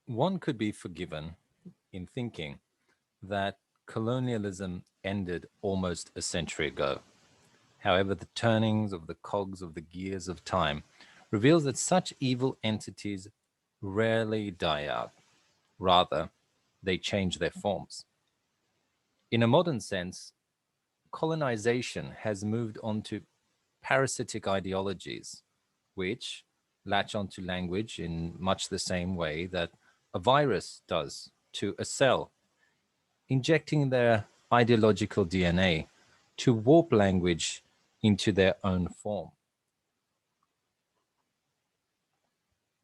One could be forgiven in thinking that colonialism ended almost a century ago. However, the turnings of the cogs of the gears of time reveals that such evil entities rarely die out. Rather, they change their forms. In a modern sense, colonization has moved on to parasitic ideologies, which latch onto language in much the same way that a virus does to a cell, injecting their ideological DNA to warp language into their own form.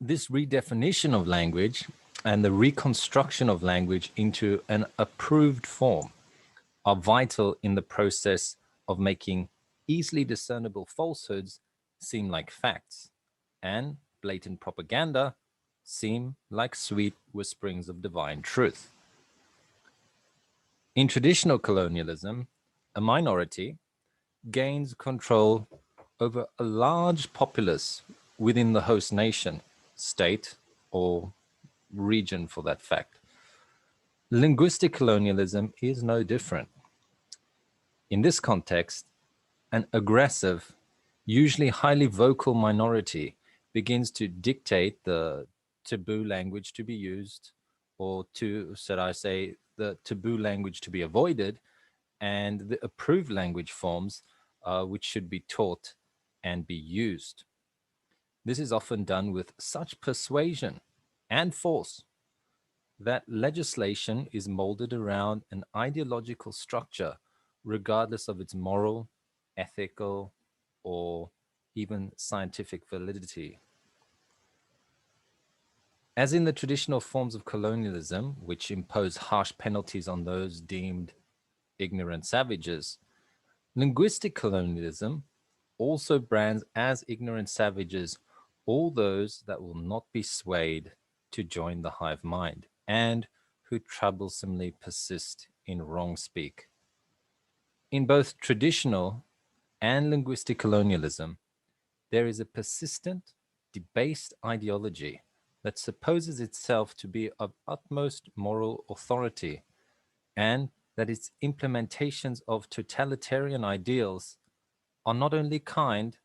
This redefinition of language and the reconstruction of language into an approved form are vital in the process of making easily discernible falsehoods seem like facts and blatant propaganda seem like sweet whisperings of divine truth. In traditional colonialism, a minority gains control over a large populace within the host nation, state, or region for that fact. Linguistic colonialism is no different. In this context, an aggressive, usually highly vocal minority begins to dictate the taboo language to be used, or to, should I say, the taboo language to be avoided, and the approved language forms which should be taught and be used. This is often done with such persuasion and force that legislation is molded around an ideological structure, regardless of its moral, ethical, or even scientific validity. As in the traditional forms of colonialism, which impose harsh penalties on those deemed ignorant savages, linguistic colonialism also brands as ignorant savages all those that will not be swayed to join the hive mind and who troublesomely persist in wrong speak. In both traditional and linguistic colonialism, there is a persistent, debased ideology that supposes itself to be of utmost moral authority and that its implementations of totalitarian ideals are not only kind,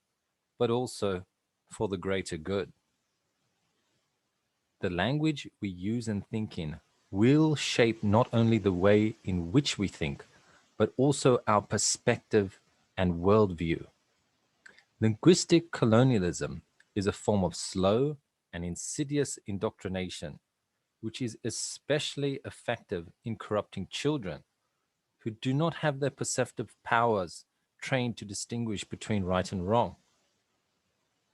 but also for the greater good. The language we use and think in will shape not only the way in which we think, but also our perspective and worldview. Linguistic colonialism is a form of slow and insidious indoctrination, which is especially effective in corrupting children who do not have their perceptive powers trained to distinguish between right and wrong.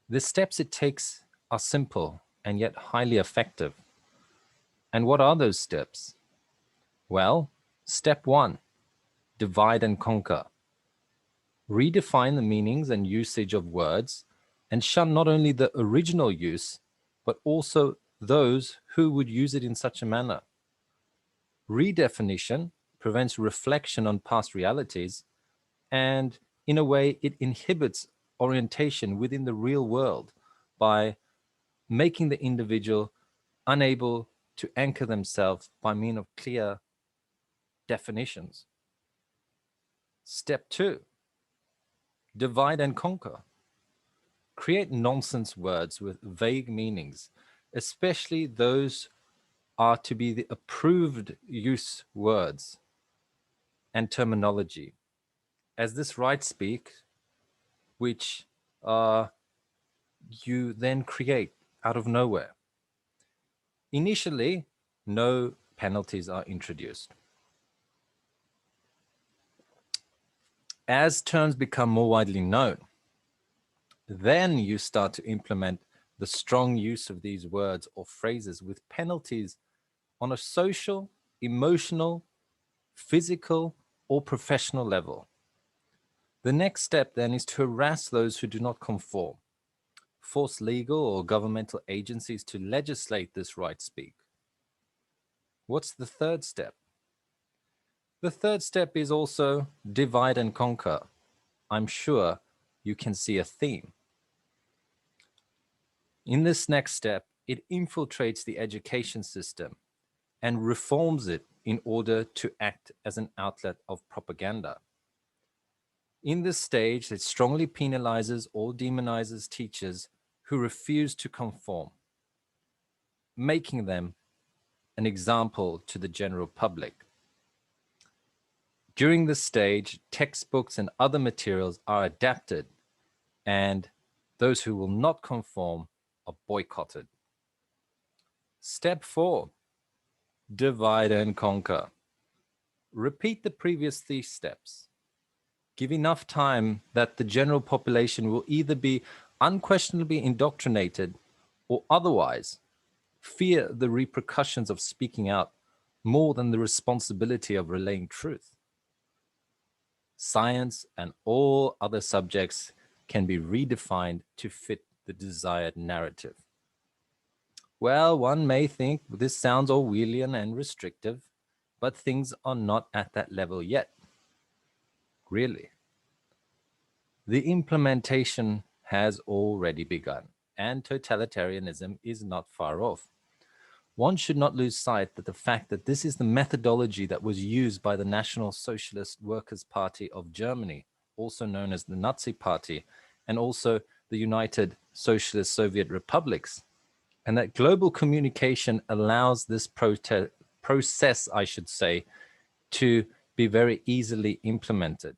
The steps it takes are simple and yet highly effective. And what are those steps? Well, step one, divide and conquer. Redefine the meanings and usage of words and shun not only the original use, but also those who would use it in such a manner. Redefinition prevents reflection on past realities, and in a way, it inhibits orientation within the real world by making the individual unable to anchor themselves by means of clear definitions. Step two, divide and conquer. Create nonsense words with vague meanings, especially those are to be the approved use words and terminology. As this right speak, which you then create out of nowhere. Initially, no penalties are introduced. As terms become more widely known, then you start to implement the strong use of these words or phrases with penalties on a social, emotional, physical, or professional level. The next step then is to harass those who do not conform, force legal or governmental agencies to legislate this right speak. What's the third step? The third step is also divide and conquer. I'm sure you can see a theme. In this next step, it infiltrates the education system and reforms it in order to act as an outlet of propaganda. In this stage, it strongly penalizes or demonizes teachers who refuse to conform, making them an example to the general public. During this stage, textbooks and other materials are adapted, and those who will not conform are boycotted. Step 4. Divide and conquer. Repeat the previous 3 steps. Give enough time that the general population will either be unquestionably indoctrinated or otherwise fear the repercussions of speaking out more than the responsibility of relaying truth. Science and all other subjects can be redefined to fit the desired narrative. Well, one may think this sounds Orwellian and restrictive, but things are not at that level yet. Really. The implementation has already begun, and totalitarianism is not far off. One should not lose sight that the fact that this is the methodology that was used by the National Socialist Workers' Party of Germany, also known as the Nazi Party, and also the United Socialist Soviet Republics, and that global communication allows this process, I should say, to be very easily implemented.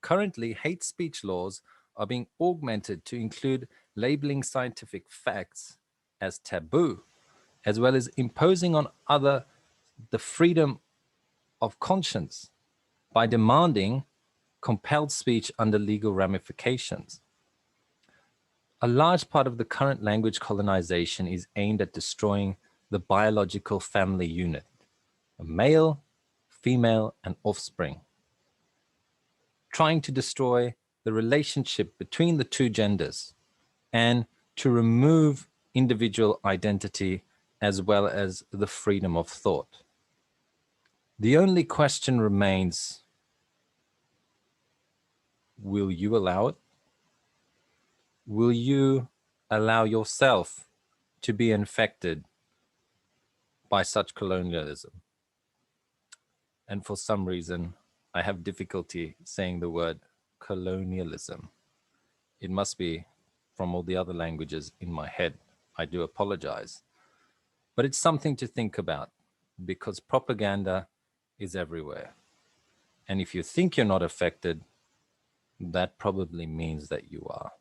Currently, hate speech laws are being augmented to include labeling scientific facts as taboo, as well as imposing on others the freedom of conscience by demanding compelled speech under legal ramifications. A large part of the current language colonization is aimed at destroying the biological family unit, a male, female, and offspring, trying to destroy the relationship between the two genders and to remove individual identity as well as the freedom of thought. The only question remains, will you allow it? Will you allow yourself to be infected by such colonialism? And for some reason, I have difficulty saying the word colonialism. It must be from all the other languages in my head. I do apologize. But it's something to think about because propaganda is everywhere. And if you think you're not affected, that probably means that you are.